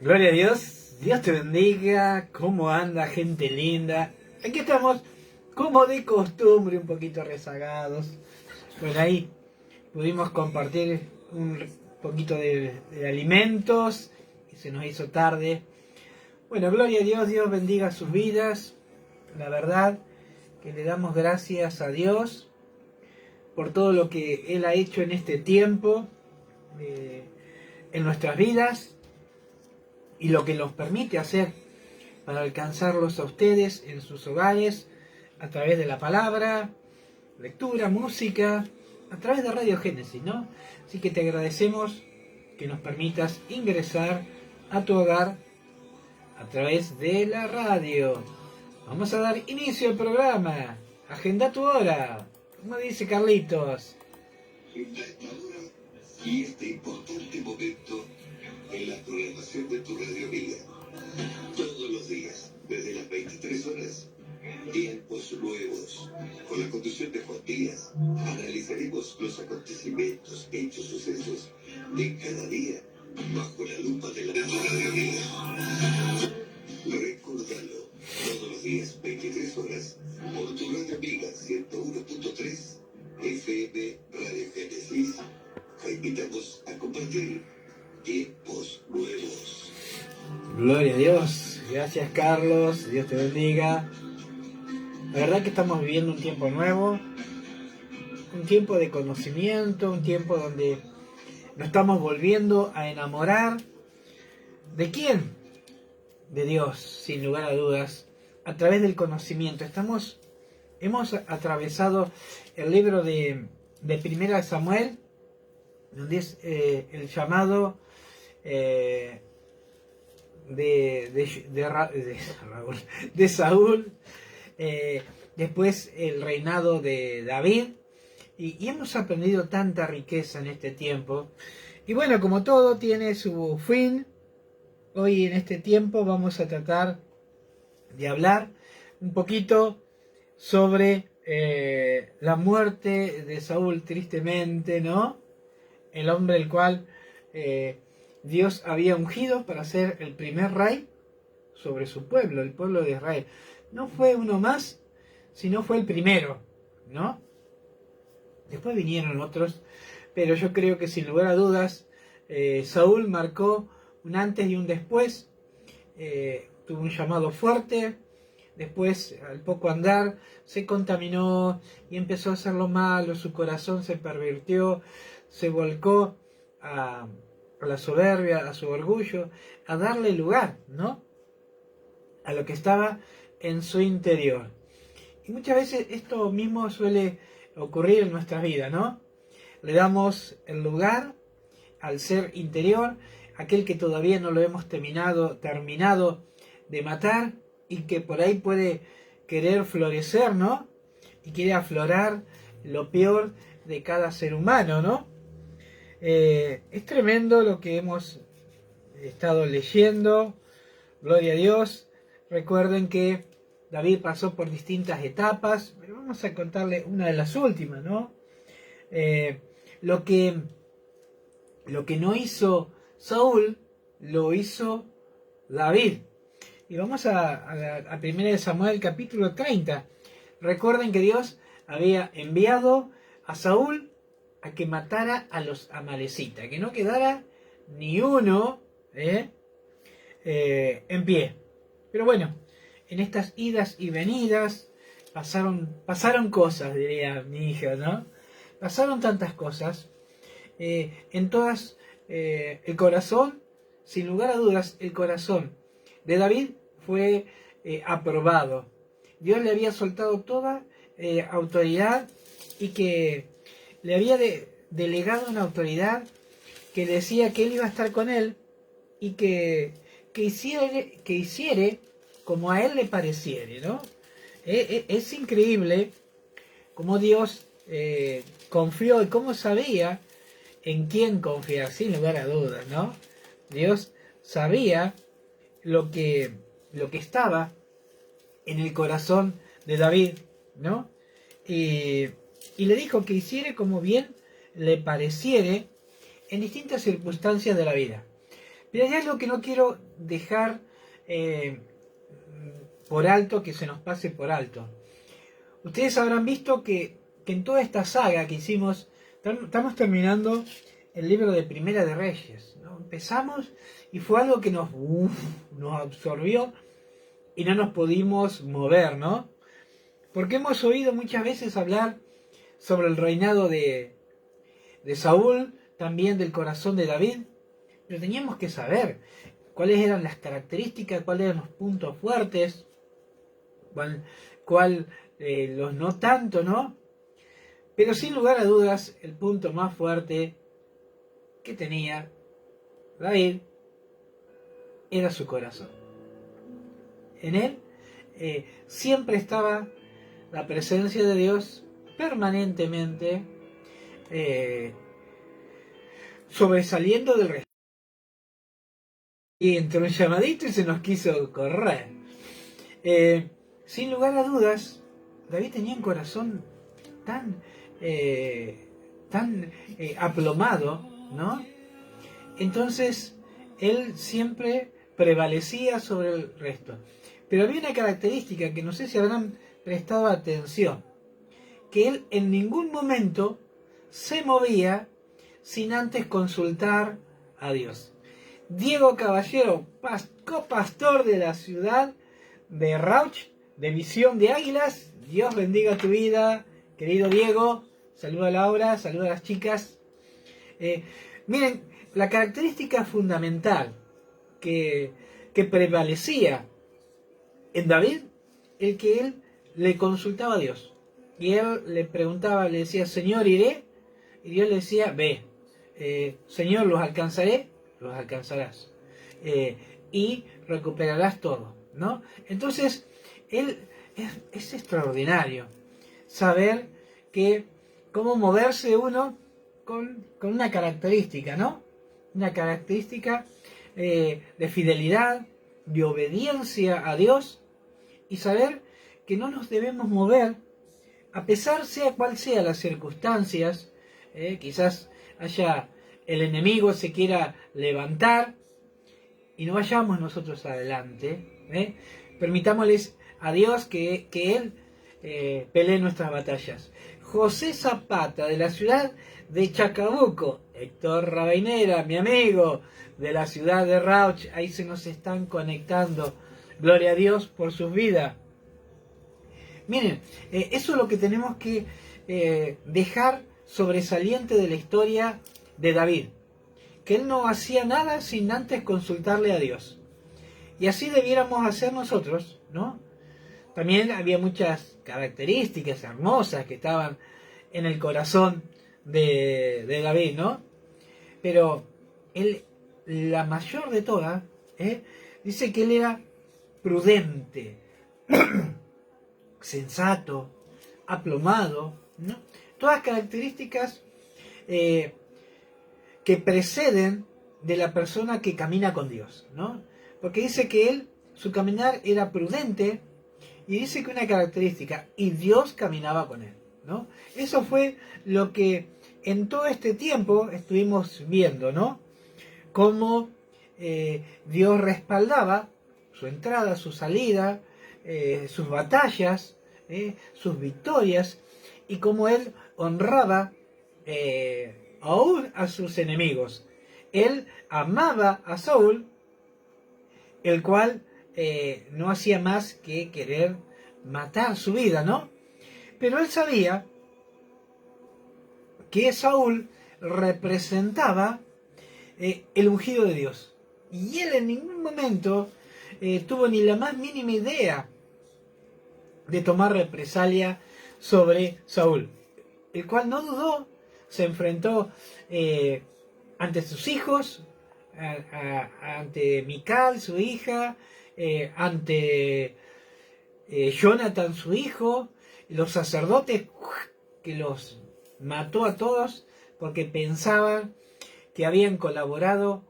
Gloria a Dios, Dios te bendiga, cómo anda gente linda. Aquí estamos, como de costumbre, un poquito rezagados. Bueno, ahí pudimos compartir un poquito de alimentos y se nos hizo tarde. Bueno, gloria a Dios, Dios bendiga sus vidas. La verdad que le damos gracias a Dios por todo lo que Él ha hecho en este tiempo, en nuestras vidas, y lo que nos permite hacer para alcanzarlos a ustedes en sus hogares a través de la palabra, lectura, música, a través de Radio Génesis, ¿no? Así que te agradecemos que nos permitas ingresar a tu hogar a través de la radio. Vamos a dar inicio al programa. Agenda tu hora, como dice Carlitos. Y este importante momento en la programación de tu Radio Vida. Todos los días, desde las 23 horas, tiempos nuevos. Con la conducción de Juan Díaz, analizaremos los acontecimientos, hechos, sucesos de cada día bajo la lupa de la Radio Vida. Recórdalo, todos los días, 23 horas, por tu Radio Amiga 101.3 FM Radio Génesis. Te invitamos a compartir tiempos nuevos. Gloria a Dios. Gracias, Carlos. Dios te bendiga. La verdad que estamos viviendo un tiempo nuevo, un tiempo de conocimiento, un tiempo donde nos estamos volviendo a enamorar. ¿De quién? De Dios, sin lugar a dudas, a través del conocimiento. Hemos atravesado el libro de Primera de Samuel, donde es el llamado de Saúl, después el reinado de David, y hemos aprendido tanta riqueza en este tiempo. Y bueno, como todo tiene su fin, hoy en este tiempo vamos a tratar de hablar un poquito sobre la muerte de Saúl, tristemente, ¿no? El hombre el cual Dios había ungido para ser el primer rey sobre su pueblo, el pueblo de Israel. No fue uno más, sino fue el primero, ¿no? Después vinieron otros, pero yo creo que sin lugar a dudas, Saúl marcó un antes y un después. Tuvo un llamado fuerte, después al poco andar se contaminó y empezó a hacer lo malo, su corazón se pervirtió, se volcó a la soberbia, a su orgullo, a darle lugar, ¿no?, a lo que estaba en su interior. Y muchas veces esto mismo suele ocurrir en nuestra vida, ¿no? Le damos el lugar al ser interior, aquel que todavía no lo hemos terminado de matar y que por ahí puede querer florecer, ¿no? Y quiere aflorar lo peor de cada ser humano, ¿no? Es tremendo lo que hemos estado leyendo. Gloria a Dios. Recuerden que David pasó por distintas etapas, pero vamos a contarle una de las últimas, ¿no? Lo que no hizo Saúl, lo hizo David. Y vamos a 1 Samuel capítulo 30. Recuerden que Dios había enviado a Saúl a que matara a los amalecitas, que no quedara ni uno en pie. Pero bueno, en estas idas y venidas pasaron cosas, diría mi hija, ¿no? Pasaron tantas cosas. En todas, el corazón, sin lugar a dudas, el corazón de David fue aprobado. Dios le había soltado toda autoridad y que le había delegado una autoridad que decía que él iba a estar con él y que hiciere como a él le pareciere, ¿no? Es increíble cómo Dios confió y cómo sabía en quién confiar, sin lugar a dudas, ¿no? Dios sabía lo que estaba en el corazón de David, ¿no? Y le dijo que hiciere como bien le pareciere en distintas circunstancias de la vida. Pero hay algo que no quiero dejar por alto, que se nos pase por alto. Ustedes habrán visto que en toda esta saga que hicimos, estamos terminando el libro de Primera de Reyes, ¿no? Empezamos y fue algo que nos absorbió y no nos pudimos mover, ¿no? Porque hemos oído muchas veces hablar sobre el reinado de Saúl, también del corazón de David, pero teníamos que saber cuáles eran las características, cuáles eran los puntos fuertes, cuál los no tanto, ¿no? Pero sin lugar a dudas, el punto más fuerte que tenía David era su corazón. En él siempre estaba la presencia de Dios permanentemente sobresaliendo del resto. Y entró un llamadito y se nos quiso correr. Sin lugar a dudas, David tenía un corazón tan aplomado, ¿no? Entonces, él siempre prevalecía sobre el resto. Pero había una característica que no sé si habrán prestado atención, que él en ningún momento se movía sin antes consultar a Dios. Diego Caballero, copastor de la ciudad de Rauch, de Visión de Águilas. Dios bendiga tu vida, querido Diego. Saluda a Laura, saluda a las chicas. Miren, la característica fundamental que prevalecía en David, el que él le consultaba a Dios. Y él le preguntaba, le decía, Señor, iré. Y Dios le decía, ve. Señor, los alcanzaré, los alcanzarás. Y recuperarás todo, ¿no? Entonces, él es extraordinario saber que cómo moverse uno con una característica, ¿no? Una característica de fidelidad, de obediencia a Dios, y saber que no nos debemos mover, a pesar sea cual sea las circunstancias. Quizás el enemigo se quiera levantar y no vayamos nosotros adelante. Permitámosles a Dios que Él pelee nuestras batallas. José Zapata, de la ciudad de Chacabuco. Héctor Rabainera, mi amigo, de la ciudad de Rauch. Ahí se nos están conectando. Gloria a Dios por sus vidas. Miren, eso es lo que tenemos que dejar sobresaliente de la historia de David. Que él no hacía nada sin antes consultarle a Dios. Y así debiéramos hacer nosotros, ¿no? También había muchas características hermosas que estaban en el corazón de David, ¿no? Pero él, la mayor de todas, dice que él era prudente, sensato, aplomado, ¿no? Todas características que preceden de la persona que camina con Dios, ¿no? Porque dice que su caminar era prudente, y dice que una característica, y Dios caminaba con él, ¿no? Eso fue lo que en todo este tiempo estuvimos viendo, ¿no? Cómo Dios respaldaba su entrada, su salida, sus batallas, sus victorias, y cómo él honraba aún a sus enemigos. Él amaba a Saúl, el cual no hacía más que querer matar su vida, ¿no? Pero él sabía que Saúl representaba el ungido de Dios. Y él en ningún momento tuvo ni la más mínima idea de tomar represalia sobre Saúl, el cual no dudó, se enfrentó ante sus hijos, ante Mical, su hija, ante Jonathan, su hijo, los sacerdotes, que los mató a todos porque pensaban que habían colaborado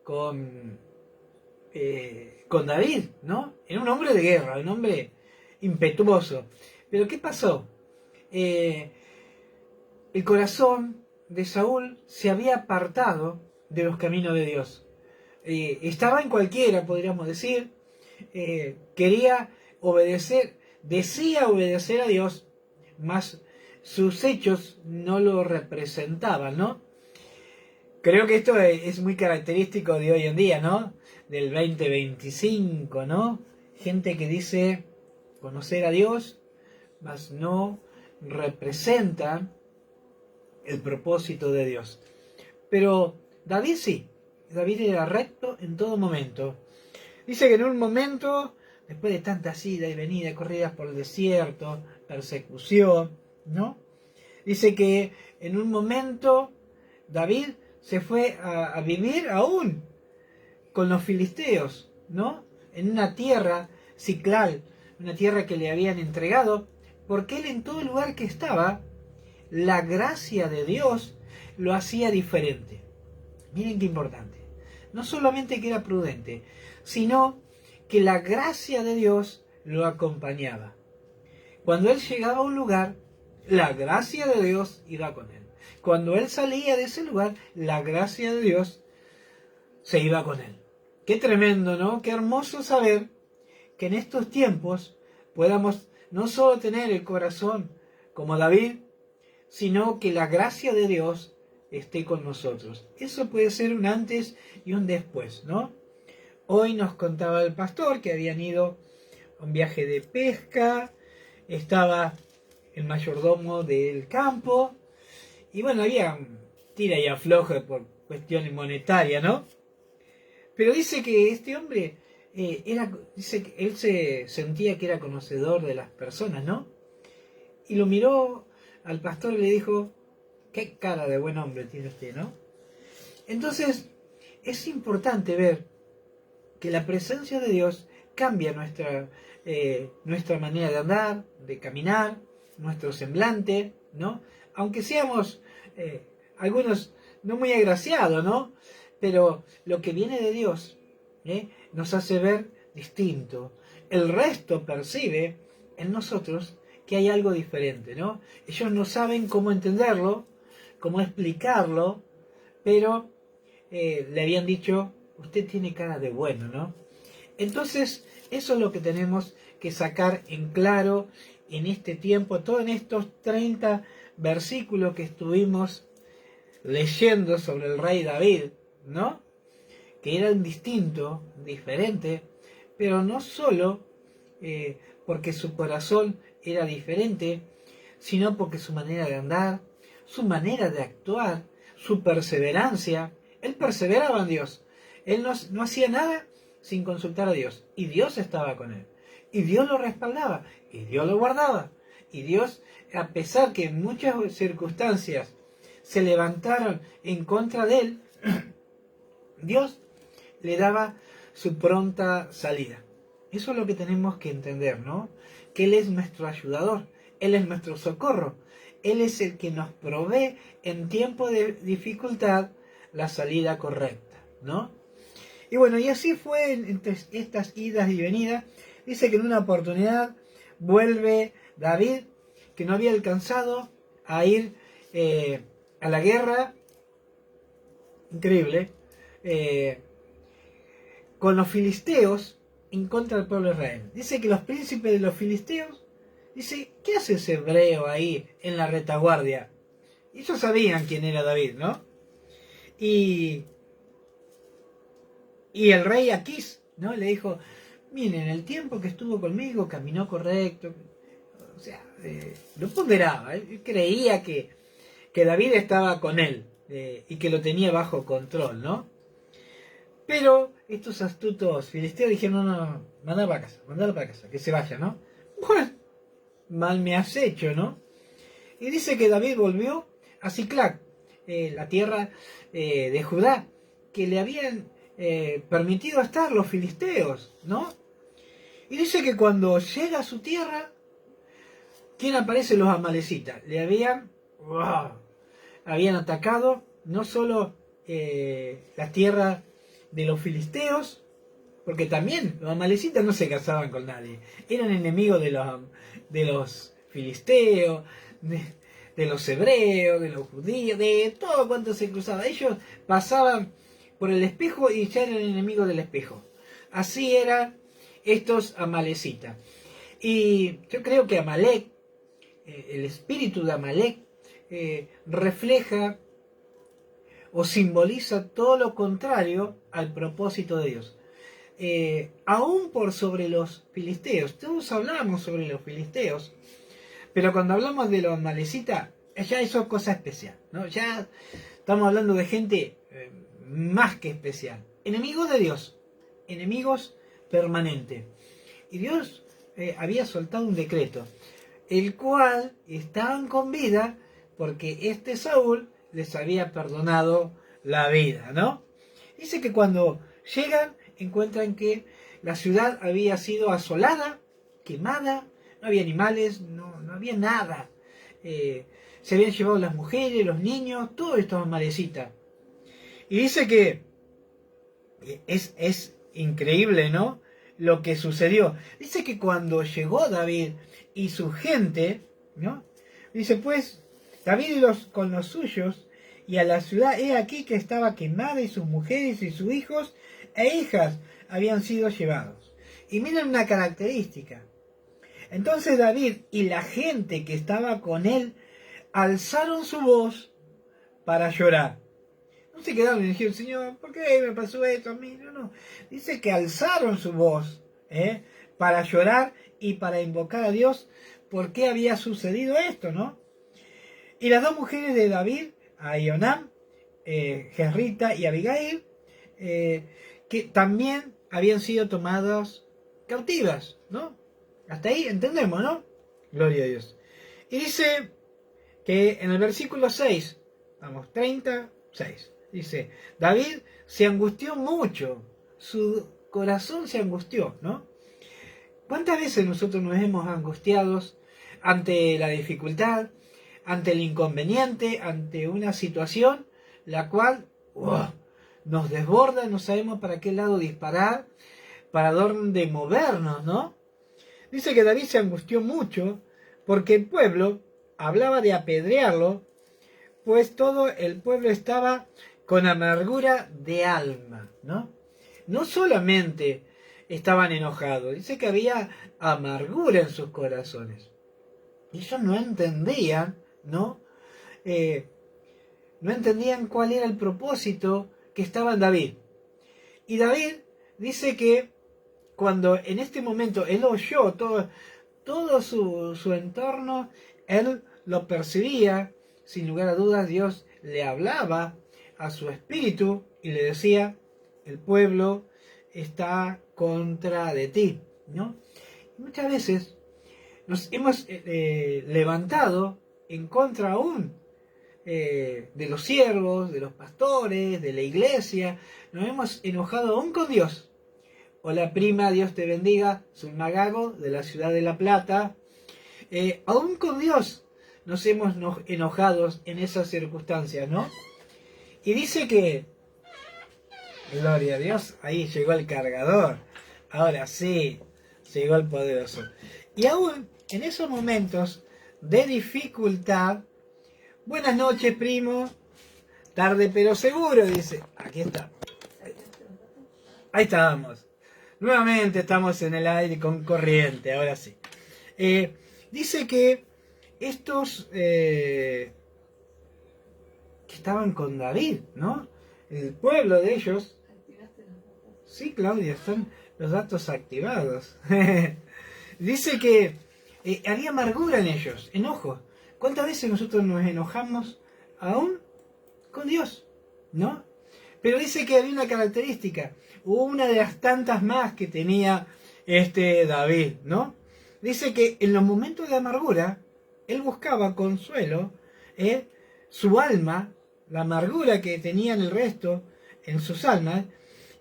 con David, ¿no? Era un hombre de guerra, un hombre impetuoso. Pero ¿qué pasó? El corazón de Saúl se había apartado de los caminos de Dios. estaba en cualquiera, podríamos decir, quería obedecer, decía obedecer a Dios, mas sus hechos no lo representaban, ¿no? Creo que esto es muy característico de hoy en día, ¿no? Del 2025, ¿no? Gente que dice conocer a Dios, mas no representa el propósito de Dios. Pero David sí, David era recto en todo momento. Dice que en un momento, después de tantas idas y venidas, corridas por el desierto, persecución, ¿no? Dice que en un momento David se fue a vivir aún con los filisteos, ¿no? En una tierra, Ciclal, una tierra que le habían entregado, porque él en todo lugar que estaba, la gracia de Dios lo hacía diferente. Miren qué importante. No solamente que era prudente, sino que la gracia de Dios lo acompañaba. Cuando él llegaba a un lugar, la gracia de Dios iba con él. Cuando él salía de ese lugar, la gracia de Dios se iba con él. Qué tremendo, ¿no? Qué hermoso saber que en estos tiempos podamos no solo tener el corazón como David, sino que la gracia de Dios esté con nosotros. Eso puede ser un antes y un después, ¿no? Hoy nos contaba el pastor que habían ido a un viaje de pesca, estaba el mayordomo del campo, y bueno, había tira y afloje por cuestiones monetarias, ¿no? Pero dice que este hombre dice que él se sentía que era conocedor de las personas, ¿no? Y lo miró al pastor y le dijo, qué cara de buen hombre tiene usted, ¿no? Entonces, es importante ver que la presencia de Dios cambia nuestra manera de andar, de caminar, nuestro semblante, ¿no? Aunque seamos algunos no muy agraciados, ¿no? Pero lo que viene de Dios nos hace ver distinto. El resto percibe en nosotros que hay algo diferente, ¿no? Ellos no saben cómo entenderlo, cómo explicarlo, pero le habían dicho, usted tiene cara de bueno, ¿no? Entonces, eso es lo que tenemos que sacar en claro en este tiempo, todo en estos 30 versículos que estuvimos leyendo sobre el rey David, ¿no? Que eran distintos, diferentes, pero no solo porque su corazón era diferente, sino porque su manera de andar, su manera de actuar, su perseverancia, él perseveraba en Dios. Él no hacía nada sin consultar a Dios. Y Dios estaba con él. Y Dios lo respaldaba. Y Dios lo guardaba. Y Dios, a pesar que en muchas circunstancias se levantaron en contra de él, Dios le daba su pronta salida. Eso es lo que tenemos que entender, ¿no? Que Él es nuestro ayudador. Él es nuestro socorro. Él es el que nos provee en tiempo de dificultad la salida correcta, ¿no? Y bueno, y así fue entre estas idas y venidas. Dice que en una oportunidad vuelve David, que no había alcanzado a ir a la guerra, increíble, con los filisteos en contra del pueblo de Israel. Dice que los príncipes de los filisteos, dice, ¿qué hace ese hebreo ahí en la retaguardia? Y ellos sabían quién era David, ¿no? Y el rey Aquís, ¿no? Le dijo, miren, el tiempo que estuvo conmigo caminó correcto. O sea, lo ponderaba. Él creía que David estaba con él y que lo tenía bajo control, ¿no? Pero estos astutos filisteos dijeron, no, mandalo para casa, que se vaya, ¿no? Bueno, mal me has hecho, ¿no? Y dice que David volvió a Ciclac, la tierra de Judá, que le habían permitido estar los filisteos, ¿no? Y dice que cuando llega a su tierra, ¿quién aparece? Los amalecitas. Le habían atacado no solo la tierra de los filisteos, porque también los amalecitas no se casaban con nadie, eran enemigos de los filisteos, de los hebreos, de los judíos, de todo cuanto se cruzaba. Ellos pasaban por el espejo y ya eran enemigos del espejo. Así eran estos amalecitas. Y yo creo que Amalek, el espíritu de Amalek, refleja o simboliza todo lo contrario al propósito de Dios. Aún por sobre los filisteos, todos hablamos sobre los filisteos, pero cuando hablamos de los amalecitas, ya eso es cosa especial, ¿no? Ya estamos hablando de gente más que especial, enemigos de Dios, enemigos permanentes. Y Dios había soltado un decreto, el cual estaban con vida porque este Saúl les había perdonado la vida, ¿no? Dice que cuando llegan encuentran que la ciudad había sido asolada, quemada, no había animales, no había nada. Se habían llevado las mujeres, los niños, todo estaba malecita. Y dice que es increíble, ¿no? Lo que sucedió. Dice que cuando llegó David y su gente, ¿no? Dice, pues, David con los suyos y a la ciudad, he aquí que estaba quemada y sus mujeres y sus hijos e hijas habían sido llevados. Y miren una característica. Entonces David y la gente que estaba con él alzaron su voz para llorar. No se quedaron y dijeron, Señor, ¿por qué me pasó esto a mí? No. Dice que alzaron su voz para llorar y para invocar a Dios por qué había sucedido esto, ¿no? Y las dos mujeres de David, Ahinoam, Jezrita y Abigail, que también habían sido tomadas cautivas, ¿no? Hasta ahí entendemos, ¿no? Gloria a Dios. Y dice que en el versículo 6, vamos, 36, dice, David se angustió mucho, su corazón se angustió, ¿no? ¿Cuántas veces nosotros nos hemos angustiado ante la dificultad, ante el inconveniente, ante una situación la cual nos desborda, no sabemos para qué lado disparar, para dónde movernos, ¿no? Dice que David se angustió mucho porque el pueblo hablaba de apedrearlo, pues todo el pueblo estaba con amargura de alma, ¿no? No solamente estaban enojados, dice que había amargura en sus corazones. Ellos no entendían, ¿no? No entendían cuál era el propósito que estaba en David. Y David dice que cuando en este momento él oyó todo su entorno, él lo percibía, sin lugar a dudas Dios le hablaba a su espíritu y le decía, el pueblo está contra de ti, ¿no? Y muchas veces nos hemos levantado en contra aún de los siervos, de los pastores, de la iglesia, nos hemos enojado aún con Dios. Hola prima, Dios te bendiga, soy Magago de la ciudad de La Plata. Aún con Dios nos hemos enojado en esas circunstancias, ¿no? Y dice que, gloria a Dios, ahí llegó el cargador. Ahora sí, llegó el poderoso. Y aún en esos momentos de dificultad, buenas noches primo, tarde pero seguro, dice, aquí está. Ahí estábamos. Nuevamente estamos en el aire con corriente, ahora sí. Dice que estos que estaban con David, ¿no? El pueblo de ellos. Sí, Claudia, están los datos activados. Dice que había amargura en ellos, enojo. ¿Cuántas veces nosotros nos enojamos aún con Dios? ¿No? Pero dice que había una característica, una de las tantas más que tenía David, ¿no? Dice que en los momentos de amargura, él buscaba consuelo, su alma, la amargura que tenían el resto en sus almas,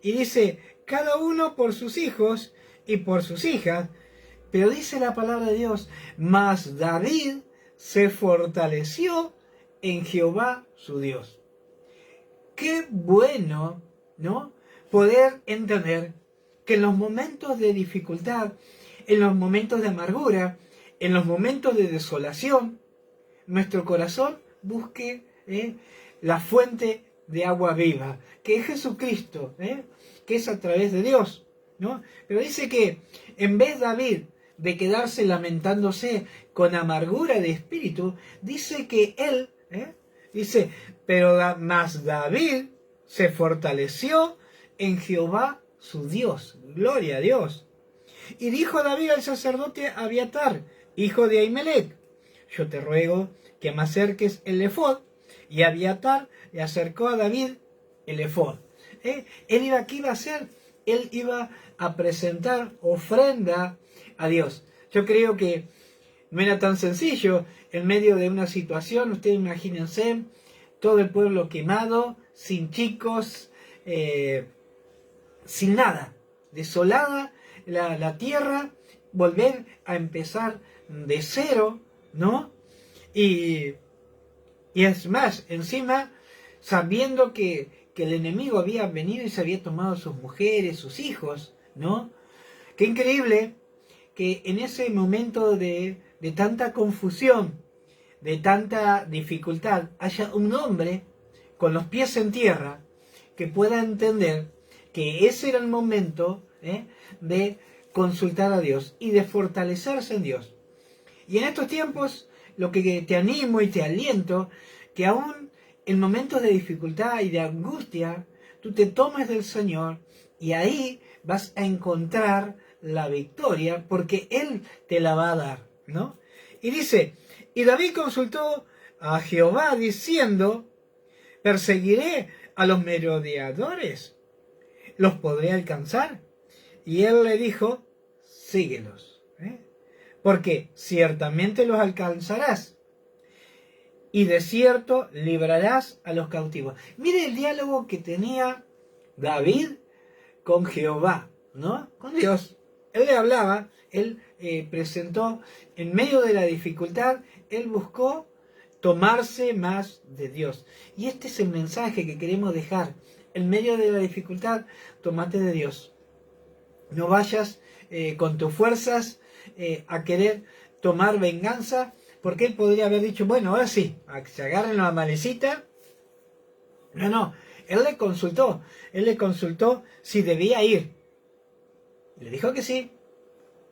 y dice, cada uno por sus hijos y por sus hijas, pero dice la palabra de Dios, mas David se fortaleció en Jehová su Dios. Qué bueno, ¿no? Poder entender que en los momentos de dificultad, en los momentos de amargura, en los momentos de desolación, nuestro corazón busque la fuente de agua viva, que es Jesucristo, que es a través de Dios, ¿no? Pero dice que en vez David de quedarse lamentándose con amargura de espíritu, dice que él, dice, pero más David se fortaleció en Jehová su Dios, gloria a Dios. Y dijo David al sacerdote Abiatar, hijo de Ahimelech, yo te ruego que me acerques el efod. Y Abiatar le acercó a David el efod. ¿Qué iba a hacer? Él iba a presentar ofrenda a Dios. Yo creo que no era tan sencillo. En medio de una situación, ustedes imagínense, todo el pueblo quemado, sin chicos, sin nada, desolada la tierra, volver a empezar de cero, ¿no? Y es más, encima, sabiendo que el enemigo había venido y se había tomado sus mujeres, sus hijos, ¿no? Qué increíble que en ese momento de tanta confusión, de tanta dificultad, haya un hombre con los pies en tierra que pueda entender que ese era el momento de consultar a Dios y de fortalecerse en Dios. Y en estos tiempos, lo que te animo y te aliento, que aún en momentos de dificultad y de angustia, tú te tomes del Señor y ahí vas a encontrar la victoria porque Él te la va a dar, ¿no? Y dice, y David consultó a Jehová diciendo, ¿perseguiré a los merodeadores? ¿Los podré alcanzar? Y él le dijo, síguelos, porque ciertamente los alcanzarás, y de cierto librarás a los cautivos. Mire el diálogo que tenía David con Jehová, ¿no? Con Dios. Él le hablaba, él presentó, en medio de la dificultad, él buscó tomarse más de Dios. Y este es el mensaje que queremos dejar. En medio de la dificultad, tómate de Dios. No vayas con tus fuerzas a querer tomar venganza, porque él podría haber dicho, bueno, ahora sí, a que se agarren la malecita. No, él le consultó si debía ir. Le dijo que sí.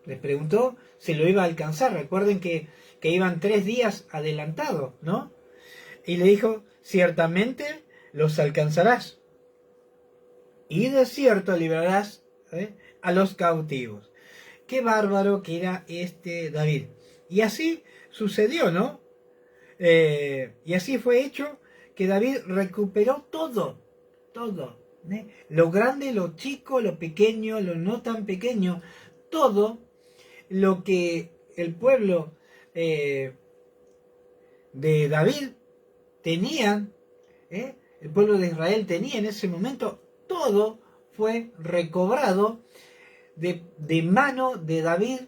Le preguntó si lo iba a alcanzar. Recuerden que iban 3 días adelantados, ¿no? Y le dijo, ciertamente los alcanzarás. Y de cierto librarás a los cautivos. Qué bárbaro que era este David. Y así sucedió, ¿no? Y así fue hecho que David recuperó todo. Lo grande, lo chico, lo pequeño, lo no tan pequeño. Todo lo que el pueblo de David tenía, el pueblo de Israel tenía en ese momento, todo fue recobrado de mano de David,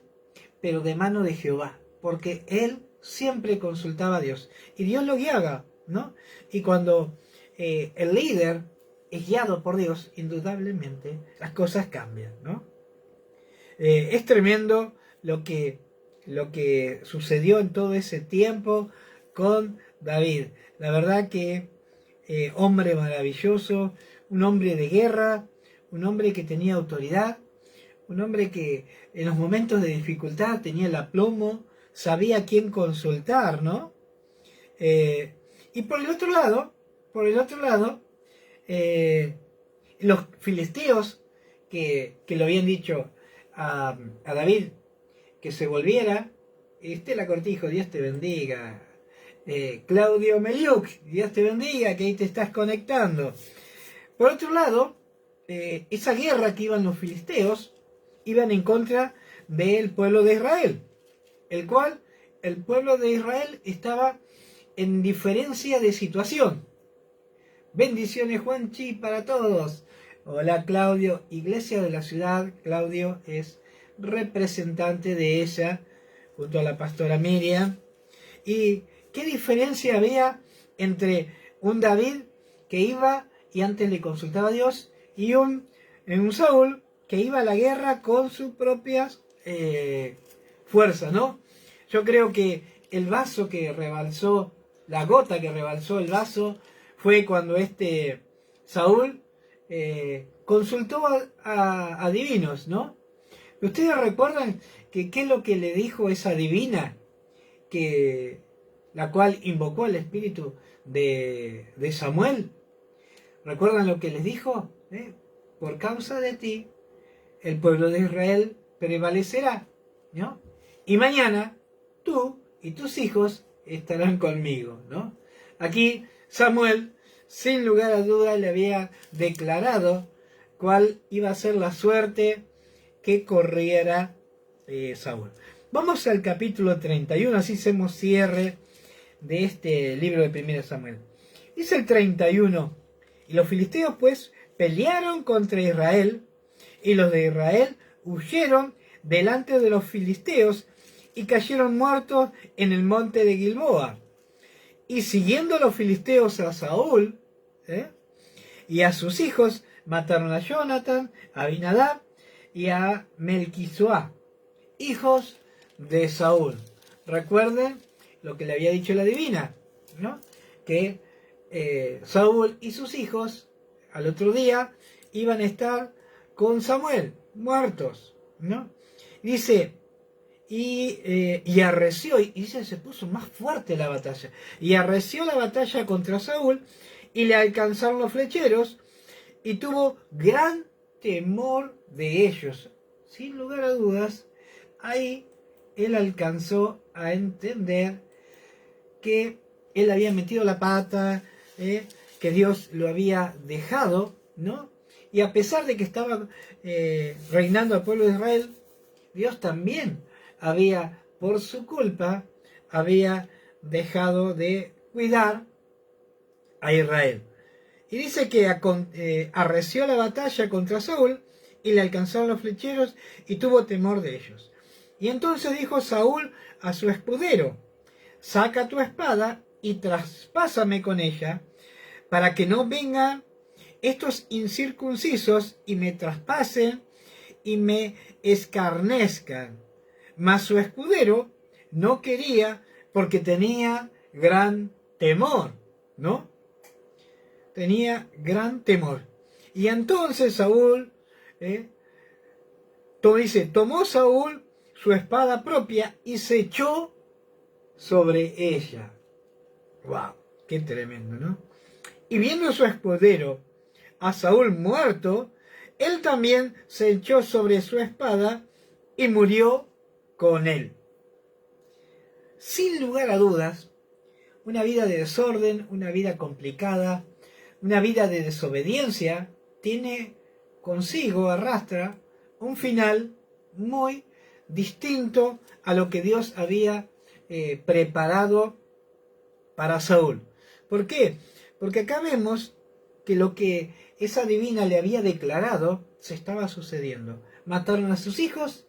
pero de mano de Jehová, porque él siempre consultaba a Dios y Dios lo guiaba, ¿no? Y cuando el líder es guiado por Dios, indudablemente las cosas cambian, ¿no? Es tremendo lo que sucedió en todo ese tiempo con David. La verdad que hombre maravilloso, un hombre de guerra, un hombre que tenía autoridad, un hombre que en los momentos de dificultad tenía el aplomo, sabía a quién consultar, ¿no? Y por el otro lado, los filisteos que le habían dicho a David que se volviera, Estela Cortijo, Dios te bendiga, Claudio Meliuk, Dios te bendiga, que ahí te estás conectando. Por otro lado, esa guerra que iban los filisteos, iban en contra del pueblo de Israel, el cual el pueblo de Israel estaba en diferencia de situación. Bendiciones, Juanchi, para todos. Hola, Claudio, Iglesia de la Ciudad. Claudio es representante de ella, junto a la pastora Miriam. ¿Y qué diferencia había entre un David que iba y antes le consultaba a Dios y un Saúl que iba a la guerra con sus propias fuerzas, ¿no? Yo creo que el vaso que rebalsó, la gota que rebalsó el vaso, fue cuando Saúl consultó a adivinos, ¿no? ¿Ustedes recuerdan qué es lo que le dijo esa adivina? La cual invocó al espíritu de Samuel. ¿Recuerdan lo que les dijo? Por causa de ti, el pueblo de Israel prevalecerá, ¿no? Y mañana tú y tus hijos estarán conmigo, ¿no? Aquí Samuel, sin lugar a duda, le había declarado cuál iba a ser la suerte que corriera Saúl. Vamos al capítulo 31, así hacemos cierre de este libro de 1 Samuel. Dice el 31, y los filisteos pues pelearon contra Israel, y los de Israel huyeron delante de los filisteos y cayeron muertos en el monte de Gilboa. Y siguiendo los filisteos a Saúl y a sus hijos, mataron a Jonathan, a Abinadab y a Melquisuá, hijos de Saúl. Recuerden lo que le había dicho la adivina, ¿no? Que Saúl y sus hijos al otro día iban a estar con Samuel, muertos, ¿no? Dice, y arreció, y dice, se puso más fuerte la batalla, y arreció la batalla contra Saúl, y le alcanzaron los flecheros, y tuvo gran temor de ellos. Sin lugar a dudas, ahí él alcanzó a entender que él había metido la pata, que Dios lo había dejado, ¿no? Y a pesar de que estaba reinando al pueblo de Israel, Dios también había, por su culpa, había dejado de cuidar a Israel. Y dice que arreció la batalla contra Saúl y le alcanzaron los flecheros y tuvo temor de ellos. Y entonces dijo Saúl a su escudero, saca tu espada y traspásame con ella, para que no vengan estos incircuncisos y me traspasen y me escarnezcan. Mas su escudero no quería porque tenía gran temor, ¿no? Tenía gran temor. Y entonces Saúl, tomó Saúl su espada propia y se echó sobre ella. ¡Wow! ¡Qué tremendo!, ¿no? Y viendo su escudero a Saúl muerto, él también se echó sobre su espada y murió con él. Sin lugar a dudas, una vida de desorden, una vida complicada, una vida de desobediencia, tiene consigo, arrastra un final muy distinto a lo que Dios había preparado para Saúl. ¿Por qué? Porque acá vemos que lo que esa adivina le había declarado se estaba sucediendo. Mataron a sus hijos,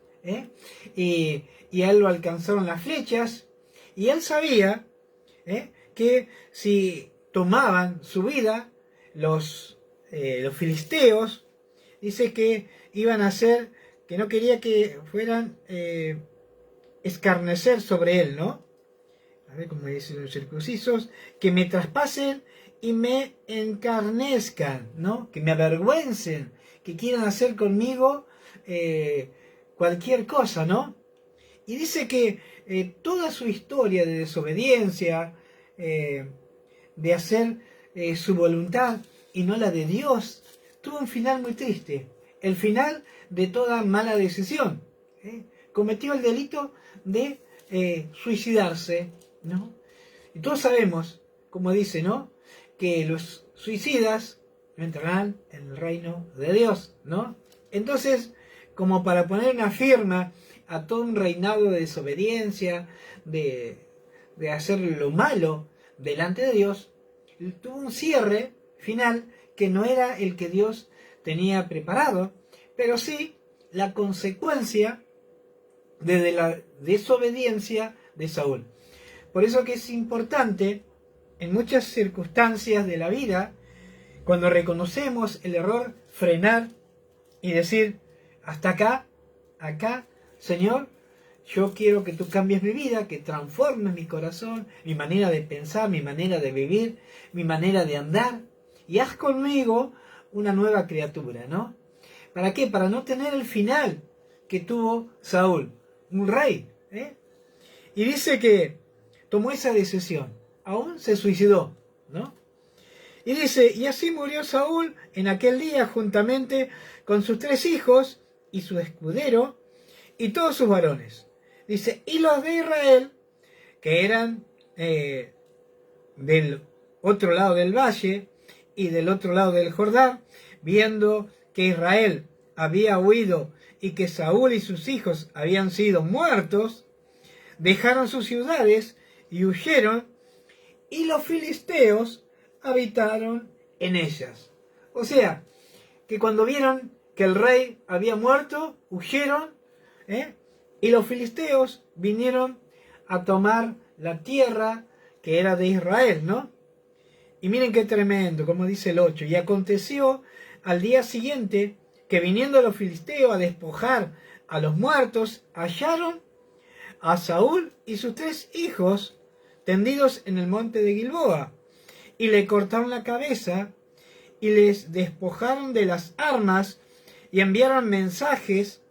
y a él lo alcanzaron las flechas, y él sabía que si tomaban su vida, los filisteos, dice que iban a hacer, que no quería que fueran escarnecer sobre él, ¿no? A ver cómo dicen los circuncisos, que me traspasen y me encarnezcan, ¿no? Que me avergüencen, que quieran hacer conmigo cualquier cosa, ¿no? Y dice que toda su historia de desobediencia, de hacer su voluntad y no la de Dios, tuvo un final muy triste. El final de toda mala decisión. Cometió el delito de suicidarse, ¿no? Y todos sabemos, como dice, ¿no?, que los suicidas no entrarán en el reino de Dios, ¿no? Entonces, como para poner una firma a todo un reinado de desobediencia, de hacer lo malo delante de Dios, tuvo un cierre final que no era el que Dios tenía preparado, pero sí la consecuencia de la desobediencia de Saúl. Por eso que es importante, en muchas circunstancias de la vida, cuando reconocemos el error, frenar y decir, hasta acá, Señor, yo quiero que tú cambies mi vida, que transformes mi corazón, mi manera de pensar, mi manera de vivir, mi manera de andar, y haz conmigo una nueva criatura, ¿no? ¿Para qué? Para no tener el final que tuvo Saúl, un rey, ¿eh? Y dice que tomó esa decisión, aún se suicidó, ¿no? Y dice, y así murió Saúl en aquel día juntamente con sus 3 hijos y su escudero y todos sus varones. Dice, y los de Israel, que eran del otro lado del valle y del otro lado del Jordán, viendo que Israel había huido y que Saúl y sus hijos habían sido muertos, dejaron sus ciudades y huyeron, y los filisteos habitaron en ellas. O sea, que cuando vieron que el rey había muerto, huyeron, y los filisteos vinieron a tomar la tierra que era de Israel, ¿no? Y miren qué tremendo, como dice el 8. Y aconteció al día siguiente que viniendo los filisteos a despojar a los muertos, hallaron a Saúl y sus 3 hijos tendidos en el monte de Gilboa, y le cortaron la cabeza y les despojaron de las armas y enviaron mensajeros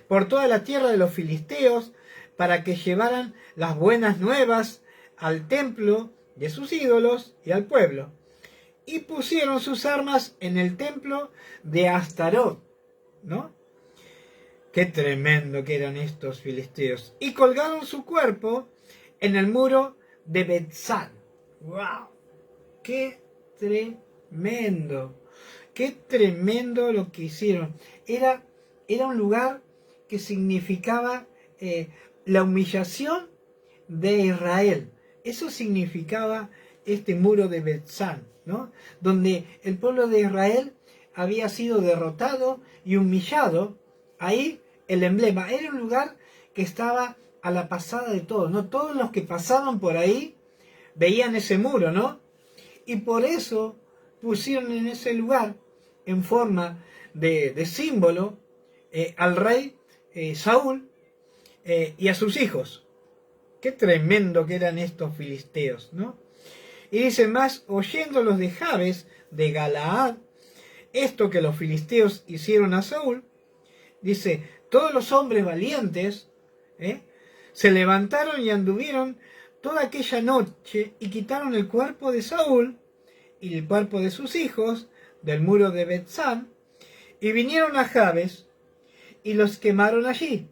por toda la tierra de los filisteos para que llevaran las buenas nuevas al templo de sus ídolos y al pueblo. Y pusieron sus armas en el templo de Astarot, ¿no? Qué tremendo que eran estos filisteos. Y colgaron su cuerpo en el muro de Betzán. ¡Wow! ¡Qué tremendo! ¡Qué tremendo lo que hicieron! Era un lugar que significaba la humillación de Israel. Eso significaba este muro de Betzán, ¿no? Donde el pueblo de Israel había sido derrotado y humillado. Ahí el emblema era un lugar que estaba a la pasada de todos, ¿no? Todos los que pasaban por ahí veían ese muro, ¿no? Y por eso pusieron en ese lugar, en forma de símbolo, al rey Saúl y a sus hijos. Qué tremendo que eran estos filisteos, ¿no? Y dice más, oyendo los de Jabes de Galaad, esto que los filisteos hicieron a Saúl, dice, todos los hombres valientes se levantaron y anduvieron toda aquella noche y quitaron el cuerpo de Saúl y el cuerpo de sus hijos del muro de Betzán, y vinieron a Jabes y los quemaron allí,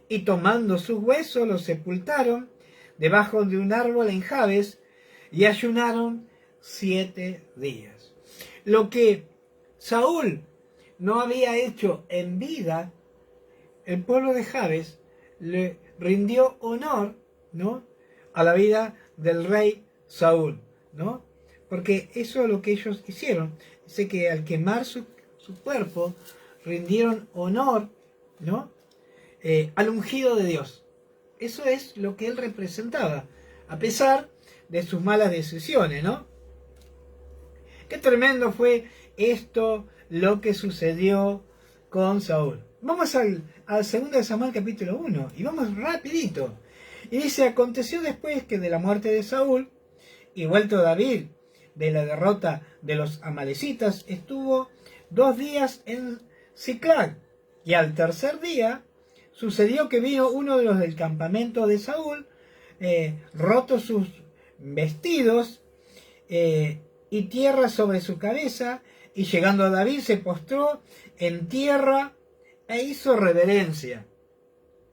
y tomando sus huesos los sepultaron debajo de un árbol en Jabes, y ayunaron 7 días. Lo que Saúl no había hecho en vida, el pueblo de Jabes le rindió honor, ¿no?, a la vida del rey Saúl, ¿no? Porque eso es lo que ellos hicieron. Dice que al quemar su cuerpo, rindieron honor, ¿no?, al ungido de Dios. Eso es lo que él representaba, a pesar de sus malas decisiones, ¿no? Qué tremendo fue esto, lo que sucedió con Saúl. Vamos al 2 Samuel capítulo 1 y vamos rapidito. Y dice, aconteció después que de la muerte de Saúl y vuelto David de la derrota de los amalecitas, estuvo 2 días en Siclag, y al tercer día sucedió que vino uno de los del campamento de Saúl, rotos sus vestidos y tierra sobre su cabeza, y llegando a David se postró en tierra e hizo reverencia.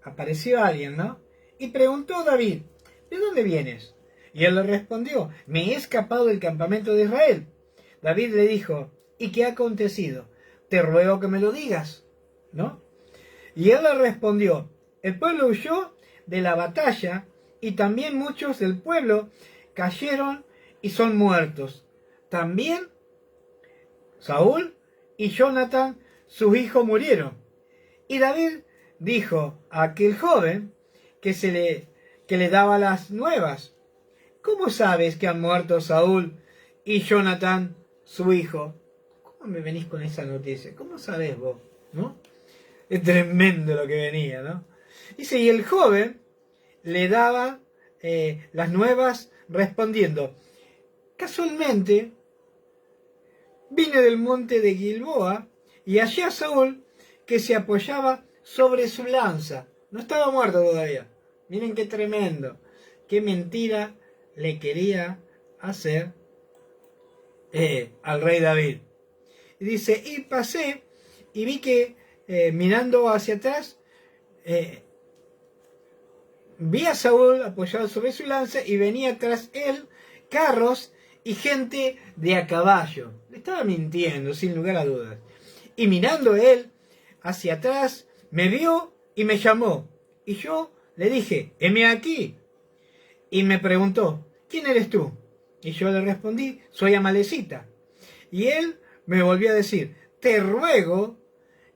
Apareció alguien, ¿no? Y preguntó David, ¿de dónde vienes? Y él le respondió, me he escapado del campamento de Israel. David le dijo, ¿y qué ha acontecido? Te ruego que me lo digas, ¿no? Y él le respondió, el pueblo huyó de la batalla, y también muchos del pueblo cayeron y son muertos. También Saúl y Jonatán, sus hijos, murieron. Y David dijo a aquel joven que le daba las nuevas, ¿cómo sabes que han muerto Saúl y Jonatán, su hijo? ¿Cómo me venís con esa noticia? ¿Cómo sabés vos? ¿No? Es tremendo lo que venía, ¿no? Dice, y el joven le daba las nuevas respondiendo, casualmente vine del monte de Gilboa y hallé a Saúl que se apoyaba sobre su lanza. No estaba muerto todavía. Miren qué tremendo. Qué mentira le quería hacer al rey David. Y dice, y pasé y vi que mirando hacia atrás, vi a Saúl apoyado sobre su lanza y venía tras él carros y gente de a caballo. Le estaba mintiendo, sin lugar a dudas. Y mirando él hacia atrás, me vio y me llamó. Y yo le dije, heme aquí. Y me preguntó, ¿quién eres tú? Y yo le respondí, soy Amalecita. Y él me volvió a decir, te ruego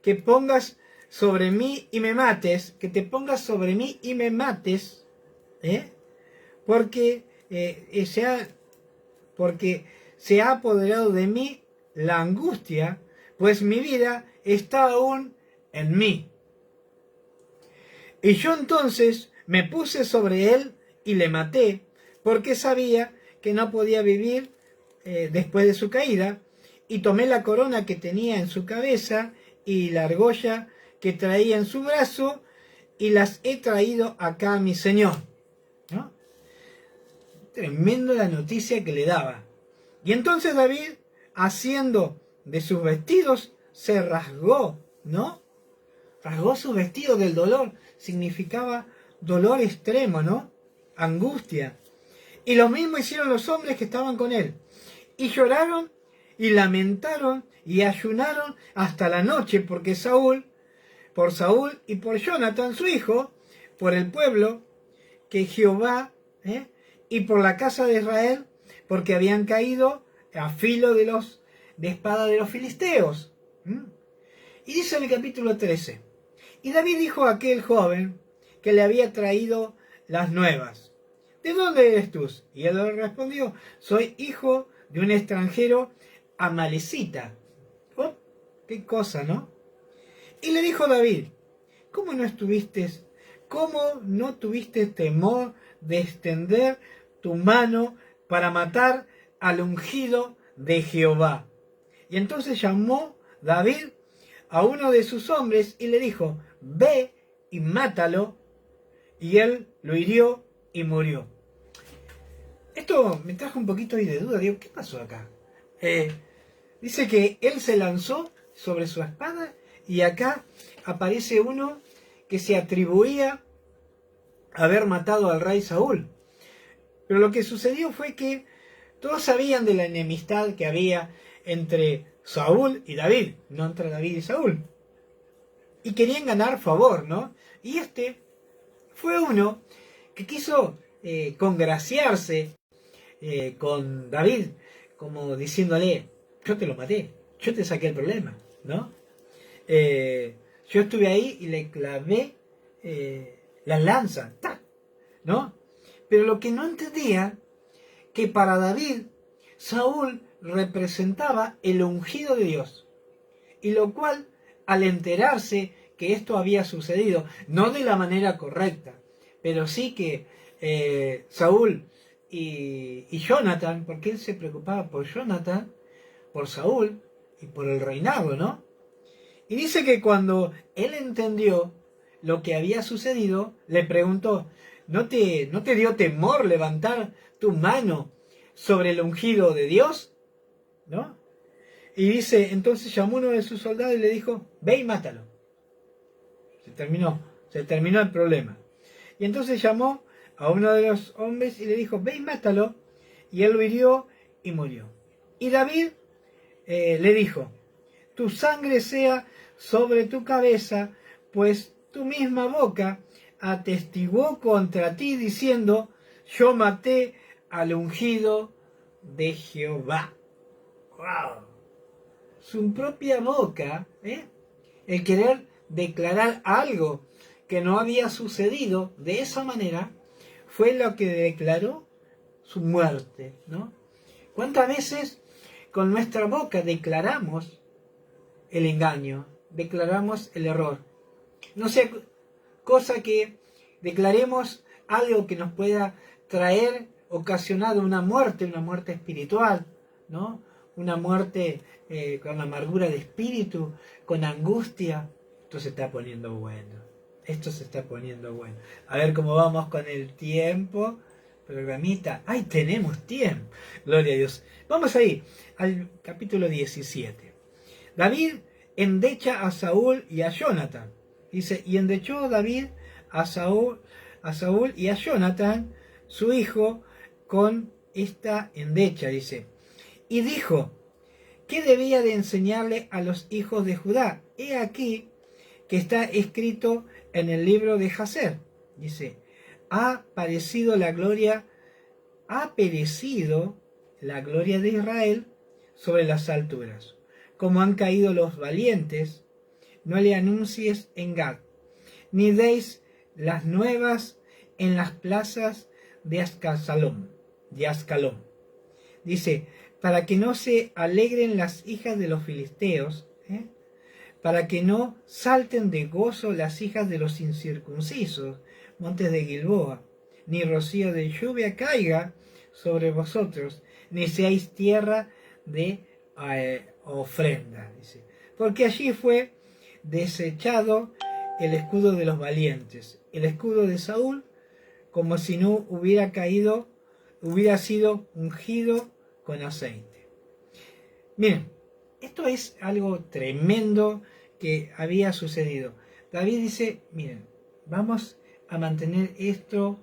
que pongas sobre mí y me mates, que te pongas sobre mí y me mates, porque se ha apoderado de mí la angustia, pues mi vida está aún en mí. Y yo entonces me puse sobre él y le maté, porque sabía que no podía vivir después de su caída, y tomé la corona que tenía en su cabeza y la argolla que traía en su brazo, y las he traído acá a mi señor. ¿No? Tremendo la noticia que le daba. Y entonces David, haciendo de sus vestidos, se rasgó, ¿no? Rasgó sus vestidos del dolor. Significaba dolor extremo, ¿no? Angustia. Y lo mismo hicieron los hombres que estaban con él. Y lloraron y lamentaron y ayunaron hasta la noche por Saúl y por Jonathan su hijo, por el pueblo que Jehová, y por la casa de Israel, porque habían caído a filo de espada de los filisteos. Y dice en el capítulo 13, y David dijo a aquel joven que le había traído las nuevas, ¿de dónde eres tú? Y él le respondió, soy hijo de un extranjero amalecita. Oh, qué cosa, ¿no? Y le dijo David, ¿cómo no tuviste temor de extender tu mano para matar al ungido de Jehová? Y entonces llamó David a uno de sus hombres y le dijo, ve y mátalo. Y él lo hirió y murió. Esto me trajo un poquito de duda. Digo, ¿qué pasó acá? Dice que él se lanzó sobre su espada y acá aparece uno que se atribuía a haber matado al rey Saúl. Pero lo que sucedió fue que todos sabían de la enemistad que había entre Saúl y David, no entre David y Saúl. Y querían ganar favor, ¿no? Y este fue uno que quiso congraciarse con David, como diciéndole, yo te lo maté, yo te saqué el problema, ¿no? Yo estuve ahí y le clavé las lanzas, ¡tac! ¿No? Pero lo que no entendía, que para David, Saúl representaba el ungido de Dios. Y lo cual, al enterarse que esto había sucedido, no de la manera correcta, pero sí que Saúl y Jonathan, porque él se preocupaba por Jonathan, por Saúl y por el reinado, ¿no? Y dice que cuando él entendió lo que había sucedido, le preguntó, ¿no te dio temor levantar tu mano sobre el ungido de Dios? ¿No? Y dice, entonces llamó uno de sus soldados y le dijo, ve y mátalo. Se terminó el problema. Y entonces llamó a uno de los hombres y le dijo, ve y mátalo. Y él lo hirió y murió. Y David le dijo, tu sangre sea sobre tu cabeza, pues tu misma boca atestiguó contra ti diciendo, yo maté al ungido de Jehová. ¡Wow! Su propia boca, el querer declarar algo que no había sucedido de esa manera, fue lo que declaró su muerte, ¿no? ¿Cuántas veces con nuestra boca declaramos el engaño, declaramos el error? no sea cosa que declaremos algo que nos pueda traer, ocasionar una muerte espiritual, ¿no? Una muerte con amargura de espíritu, con angustia. Esto se está poniendo bueno. Esto se está poniendo bueno. A ver cómo vamos con el tiempo. Programita. ¡Ay, tenemos tiempo! Gloria a Dios. Vamos ahí, al capítulo 17. David endecha a Saúl y a Jonathan. Dice, y endechó David a Saúl y a Jonathan, su hijo, con esta endecha, dice. Y dijo, ¿qué debía de enseñarle a los hijos de Judá? He aquí que está escrito en el libro de Jaser. Dice, ha perecido la gloria de Israel sobre las alturas. Como han caído los valientes, no le anuncies en Gad, ni deis las nuevas en las plazas de Ascalón. Dice, para que no se alegren las hijas de los filisteos, para que no salten de gozo las hijas de los incircuncisos, montes de Gilboa, ni rocío de lluvia caiga sobre vosotros, ni seáis tierra de ofrenda. Dice, porque allí fue desechado el escudo de los valientes, el escudo de Saúl, como si no hubiera caído, hubiera sido ungido con aceite. Miren, esto es algo tremendo que había sucedido. David dice, miren, vamos a mantener esto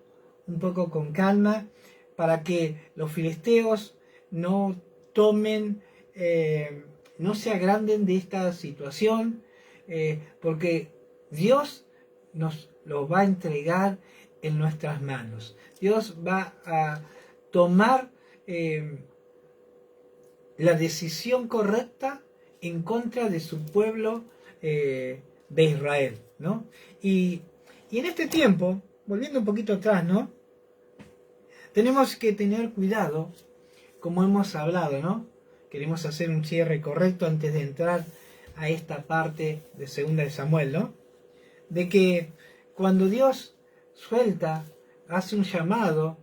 un poco con calma para que los filisteos no tomen, no se agranden de esta situación, porque Dios nos lo va a entregar en nuestras manos. Dios va a tomar la decisión correcta en contra de su pueblo de Israel, ¿no? Y en este tiempo, volviendo un poquito atrás, ¿no? Tenemos que tener cuidado, como hemos hablado, ¿no? Queremos hacer un cierre correcto antes de entrar a esta parte de Segunda de Samuel, ¿no? De que cuando Dios suelta, hace un llamado,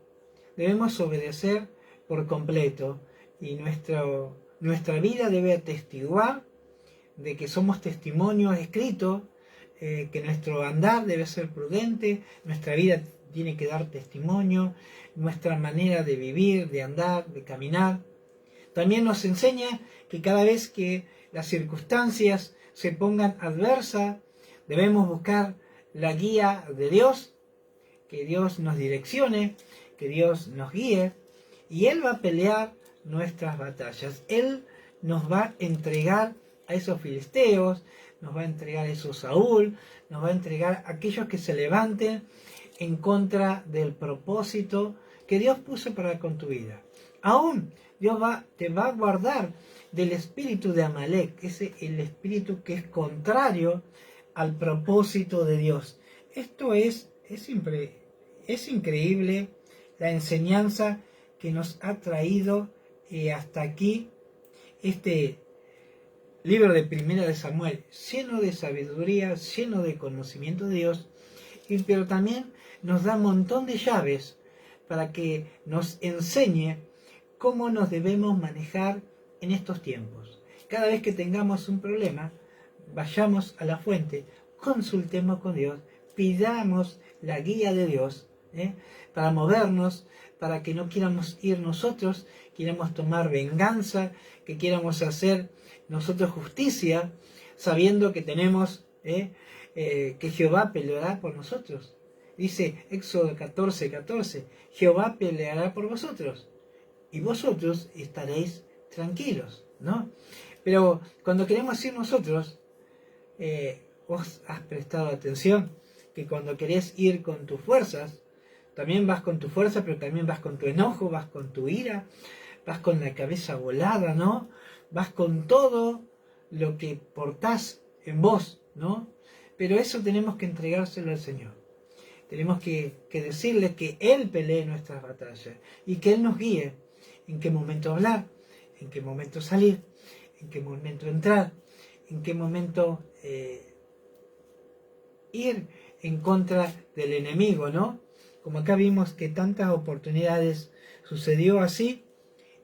debemos obedecer por completo y nuestra vida debe atestiguar de que somos testimonios escritos, que nuestro andar debe ser prudente, nuestra vida tiene que dar testimonio, nuestra manera de vivir, de andar, de caminar. También nos enseña que cada vez que las circunstancias se pongan adversas, debemos buscar la guía de Dios, que Dios nos direccione, que Dios nos guíe, y Él va a pelear nuestras batallas. Él nos va a entregar a esos filisteos, nos va a entregar a esos Saúl, nos va a entregar a aquellos que se levanten en contra del propósito que Dios puso para con tu vida. Aún Dios te va a guardar del espíritu de Amalek, el espíritu que es contrario al propósito de Dios. Esto es increíble la enseñanza que nos ha traído hasta aquí este libro de Primera de Samuel, lleno de sabiduría, lleno de conocimiento de Dios, pero también nos da un montón de llaves para que nos enseñe cómo nos debemos manejar en estos tiempos. Cada vez que tengamos un problema, vayamos a la fuente, consultemos con Dios, pidamos la guía de Dios, para movernos, para que no quieramos ir nosotros, queramos tomar venganza, que queramos hacer nosotros justicia, sabiendo que tenemos que Jehová peleará por nosotros. Dice Éxodo 14:14, Jehová peleará por vosotros y vosotros estaréis tranquilos, ¿no? Pero cuando queremos ir nosotros, vos has prestado atención que cuando querés ir con tus fuerzas, también vas con tu fuerza, pero también vas con tu enojo, vas con tu ira, vas con la cabeza volada, ¿no? Vas con todo lo que portás en vos, ¿no? Pero eso tenemos que entregárselo al Señor. Tenemos que decirle que Él pelee nuestras batallas y que Él nos guíe en qué momento hablar, en qué momento salir, en qué momento entrar, en qué momento ir en contra del enemigo, ¿no? Como acá vimos que tantas oportunidades sucedió así,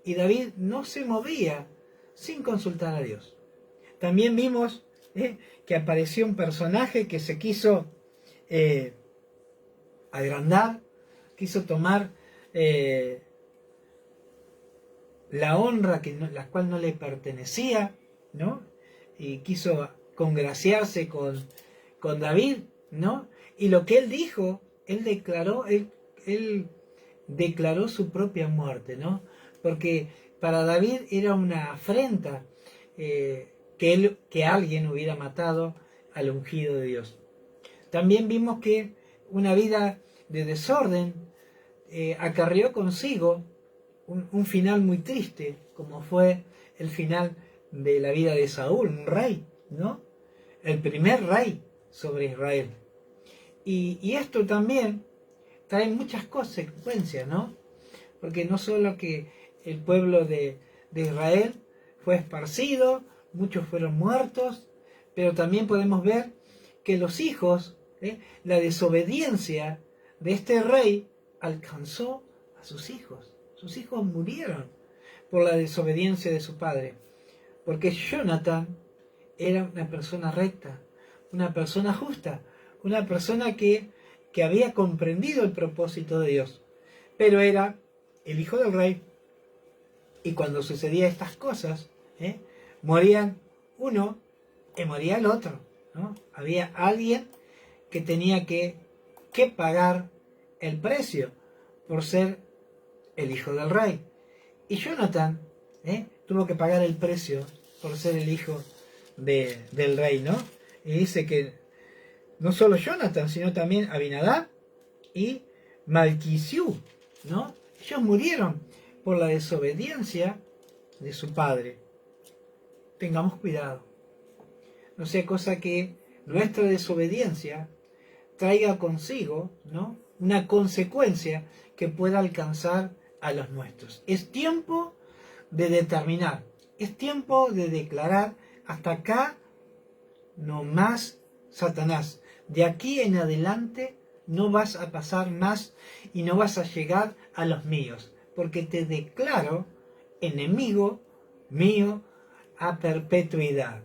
y David no se movía sin consultar a Dios. También vimos que apareció un personaje que se quiso agrandar, quiso tomar la honra la cual no le pertenecía, ¿no? Y quiso congraciarse con David, ¿no? Y lo que él dijo, él declaró su propia muerte, ¿no? Porque para David era una afrenta que alguien hubiera matado al ungido de Dios. También vimos que una vida de desorden acarreó consigo un final muy triste, como fue el final de la vida de Saúl, un rey, ¿no? El primer rey sobre Israel. Y esto también trae muchas consecuencias, ¿no? Porque no solo que el pueblo de Israel fue esparcido, muchos fueron muertos, pero también podemos ver que los hijos, la desobediencia de este rey alcanzó a sus hijos. Sus hijos murieron por la desobediencia de su padre. Porque Jonathan era una persona recta, una persona justa, una persona que había comprendido el propósito de Dios. Pero era el hijo del rey. Y cuando sucedían estas cosas, morían uno y moría el otro, ¿no? Había alguien que tenía que pagar el precio por ser el hijo del rey. Y Jonathan tuvo que pagar el precio por ser el hijo del rey, ¿no? Y dice que no solo Jonathan, sino también Abinadab y Malquisiú, ¿no? Ellos murieron por la desobediencia de su padre. Tengamos cuidado. No sea cosa que nuestra desobediencia traiga consigo, ¿no?, una consecuencia que pueda alcanzar a los nuestros. Es tiempo de determinar, es tiempo de declarar: hasta acá no más, Satanás. De aquí en adelante no vas a pasar más y no vas a llegar a los míos, porque te declaro enemigo mío a perpetuidad.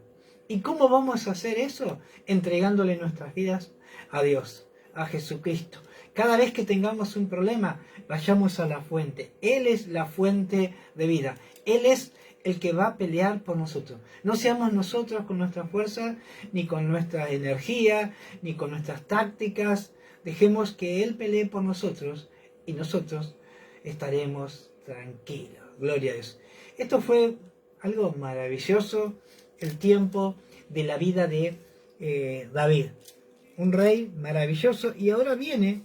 ¿Y cómo vamos a hacer eso? Entregándole nuestras vidas a Dios, a Jesucristo. Cada vez que tengamos un problema, vayamos a la fuente. Él es la fuente de vida. Él es el que va a pelear por nosotros. No seamos nosotros con nuestra fuerza, ni con nuestra energía, ni con nuestras tácticas. Dejemos que Él pelee por nosotros y nosotros estaremos tranquilos. Gloria a Dios. Esto fue algo maravilloso, el tiempo de la vida de David. Un rey maravilloso. Y ahora viene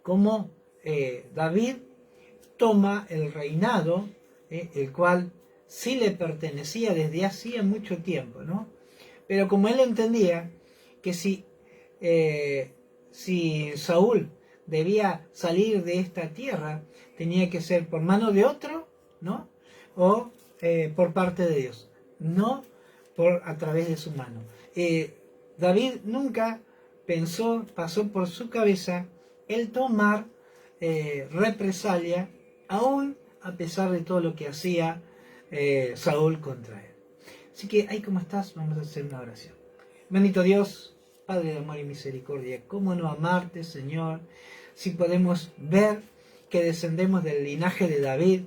como David toma el reinado, el cual sí le pertenecía desde hacía mucho tiempo, ¿no? Pero como él entendía que si Saúl debía salir de esta tierra, tenía que ser por mano de otro, ¿no? O por parte de Dios, no a través de su mano. David nunca pasó por su cabeza el tomar represalia, aún a pesar de todo lo que hacía Saúl contra él. Así que ahí como estás, vamos a hacer una oración. Bendito Dios, Padre de amor y misericordia, ¿cómo no amarte, Señor? Si podemos ver que descendemos del linaje de David.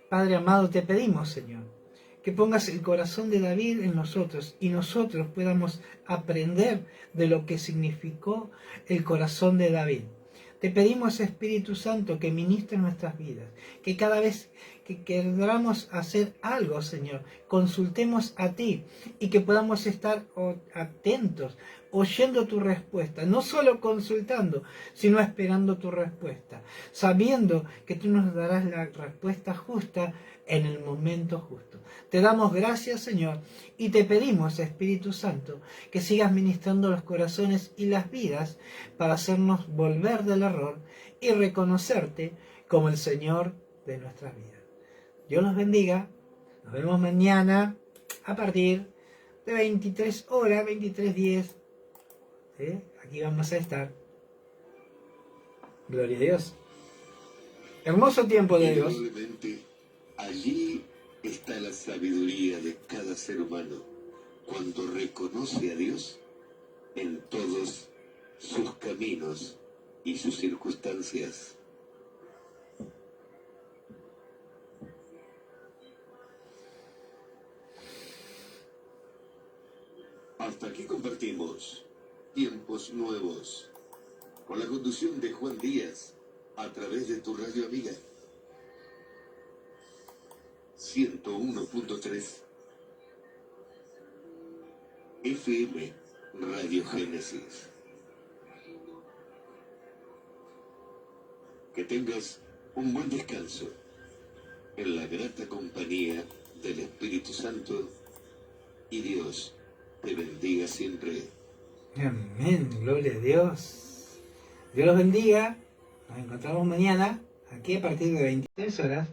Padre amado, te pedimos, Señor, que pongas el corazón de David en nosotros y nosotros podamos aprender de lo que significó el corazón de David. Te pedimos, Espíritu Santo, que ministre nuestras vidas, que cada vez que queramos hacer algo, Señor, consultemos a ti y que podamos estar atentos, oyendo tu respuesta, no solo consultando, sino esperando tu respuesta, sabiendo que tú nos darás la respuesta justa en el momento justo. Te damos gracias, Señor, y te pedimos, Espíritu Santo, que sigas ministrando los corazones y las vidas para hacernos volver del error y reconocerte como el Señor de nuestras vidas. Dios los bendiga. Nos vemos mañana a partir de 23 horas, 23:10. aquí vamos a estar. Gloria a Dios. Hermoso tiempo de Dios. Indudablemente, allí está la sabiduría de cada ser humano cuando reconoce a Dios en todos sus caminos y sus circunstancias. Hasta aquí compartimos Tiempos Nuevos con la conducción de Juan Díaz a través de tu radio amiga 101.3 FM Radio Génesis. Que tengas un buen descanso en la grata compañía del Espíritu Santo y Dios te bendiga siempre. Amén, gloria a Dios. Dios los bendiga. Nos encontramos mañana, aquí a partir de 23 horas.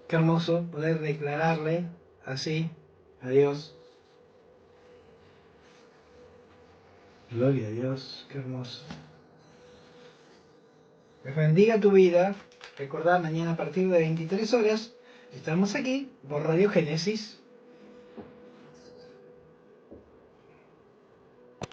Qué hermoso poder declararle así a Dios. Gloria a Dios, qué hermoso. Dios bendiga tu vida. Recordad, mañana a partir de 23 horas estamos aquí por Radio Génesis.